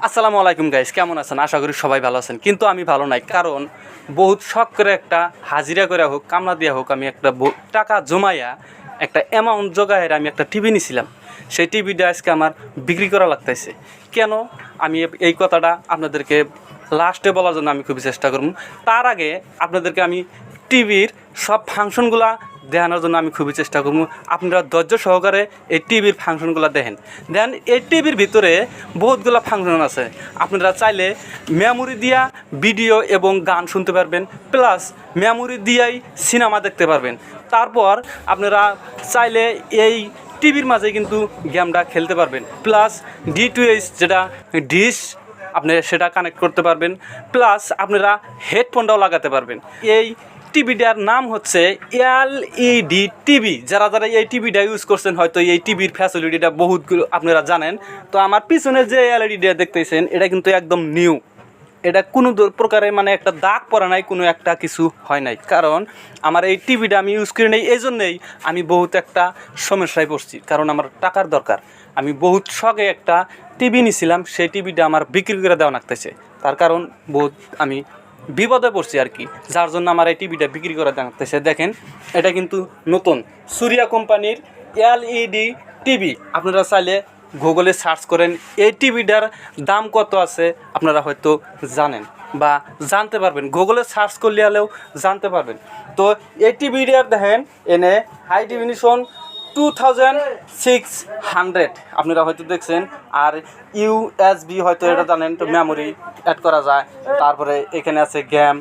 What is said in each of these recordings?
আসসালামু আলাইকুম গাইস, কেমন আছেন? আশা করি সবাই ভালো আছেন, কিন্তু আমি ভালো নাই। কারণ বহুত শখ করে একটা হাজিরা করে হোক, কামলা দিয়া হোক, আমি একটা টাকা জমাইয়া একটা অ্যামাউন্ট জোগায়ের আমি একটা টিভি নিছিলাম। সেই টিভিটা আজকে আমার বিক্রি করা লাগতেছে। কেন? আমি এই কথাটা আপনাদেরকে লাস্টে বলার জন্য আমি খুবই চেষ্টা করব। তার আগে আপনাদেরকে আমি টিভির সব ফাংশনগুলা দেখানোর জন্য আমি খুবই চেষ্টা করব। আপনারা ধৈর্য সহকারে এই টিভির ফাংশনগুলো দেখেন। দেন এই টিভির ভিতরে বহুতগুলো ফাংশন আছে। আপনারা চাইলে মেমোরি দিয়া ভিডিও এবং গান শুনতে পারবেন, প্লাস মেমোরি দিয়াই সিনেমা দেখতে পারবেন। তারপর আপনারা চাইলে এই টিভির মাঝে কিন্তু গেমটা খেলতে পারবেন, প্লাস D2H যেটা ডিশ আপনি সেটা কানেক্ট করতে পারবেন, প্লাস আপনারা হেডফোনটাও লাগাতে পারবেন। এই টিভিটার নাম হচ্ছে LED টিভি। যারা যারা এই টিভিটা ইউজ করছেন হয়তো এই টিভির ফ্যাসিলিটিটা বহুতগুলো আপনারা জানেন। তো আমার পিছনে যে LEDটা দেখতেছেন এটা কিন্তু একদম নিউ। এটা কোনো প্রকারে মানে একটা দাগ পড়া নাই, কোনো একটা কিছু হয় নাই। কারণ আমার এই টিভিটা আমি ইউজ করি নাই, এই জন্যেই আমি বহুত একটা সমস্যায় পড়ছি। কারণ আমার টাকার দরকার। আমি বহুত শখে একটা টিভি নিয়েছিলাম, সেই টিভিটা আমার বিক্রি করে দেওয়া লাগতেছে। তার কারণ বহুত আমি বিপদে পড়ছি আর কি, যার জন্য আমার এই টিভিটা বিক্রি করে দেওয়া লাগতেছে। দেখেন, এটা কিন্তু নতুন সুরিয়া কোম্পানির LED টিভি। আপনারা চাইলে গুগলে সার্চ করেন এই টিভিটার দাম কত আছে, আপনারা হয়তো জানেন বা জানতে পারবেন। গুগলে সার্চ করলে হলেও জানতে পারবেন। তো এই টিভিটার দেখেন এনে হাই ডেফিনিশন 2600 আপনারা হয়তো দেখছেন। আর USB হয়তো এটা জানেন, তো মেমোরি অ্যাড করা যায়। তারপরে এখানে আছে গেম।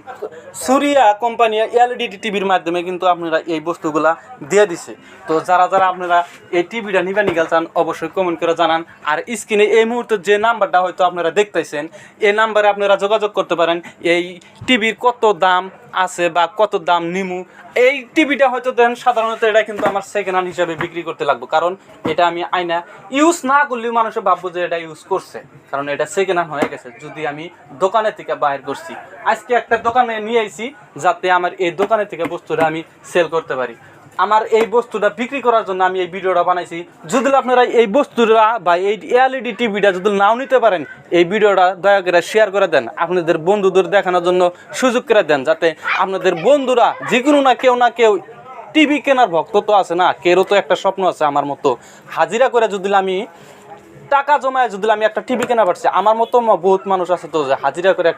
সুরিয়া কোম্পানি LED টিভির মাধ্যমে কিন্তু আপনারা এই বস্তুগুলা দিয়ে দিছে। তো যারা যারা আপনারা এই টিভিটা নিবা নিকাল চান অবশ্যই কমেন্ট করে জানান। আর স্ক্রিনে এই মুহূর্তে যে নাম্বারটা হয়তো আপনারা দেখতেছেন, এই নাম্বারে আপনারা যোগাযোগ করতে পারেন। এই টিভির কত দাম আছে বা কত দাম নিমু। এই টিভিটা হয়তো দেন সাধারণত এটা কিন্তু আমার সেকেন্ড হ্যান্ড হিসাবে বিক্রি করতে লাগবে, কারণ এটা আমি আয়না ইউজ না করলেও মানুষে ভাববো যে এটা ইউজ করছে, কারণ এটা সেকেন্ড হ্যান্ড হয়ে গেছে। যদি আমি দোকানে থেকে বাইর করছি, আজকে একটা দোকানে নিয়ে আইছি যাতে আমার এই দোকানে থেকে বস্তুটা আমি সেল করতে পারি। আমার এই বস্তুটা বিক্রি করার জন্য আমি এই ভিডিওটা বানাইছি। যদি আপনারা এই বস্তুটা বা এই LED টিভিটা যদি নাও নিতে পারেন, এই ভিডিওটা দয়া করে শেয়ার করে দেন, আপনাদের বন্ধুদের দেখানোর জন্য সুযোগ করে দেন, যাতে আপনাদের বন্ধুরা যে কোনো না কেউ টিভি কেনার ভক্ত তো আছে না, কেউও তো একটা স্বপ্ন আছে আমার মতো। হাজিরা করে যদি আমি টাকা জমায় যদি আমি একটা টিভি কেনা পারছি, আমার মতো বহুত মানুষ আছে তো যে হাজিরা করে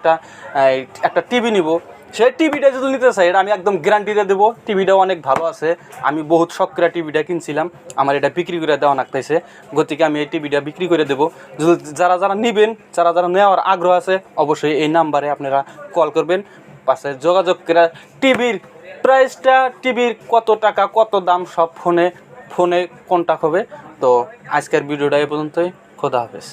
একটা টিভি নিব। সেই টিভিটা যদি নিতে চাই, এটা আমি একদম গ্যারান্টি দিয়ে দেবো। টিভিটাও অনেক ভালো আছে, আমি বহুত শখ করে টিভিটা কিনছিলাম, আমার এটা বিক্রি করে দেওয়া লাগতেছে। গতিকে আমি এই টিভিটা বিক্রি করে দেবো। যদি যারা যারা নেবেন, যারা যারা নেওয়ার আগ্রহ আছে, অবশ্যই এই নাম্বারে আপনারা কল করবেন, পাশে যোগাযোগ করে টিভির প্রাইসটা, টিভির কত টাকা কত দাম সব ফোনে কন্ট্যাক্ট হবে। তো আজকের ভিডিওটা এই পর্যন্তই। খোদা হাফেজ।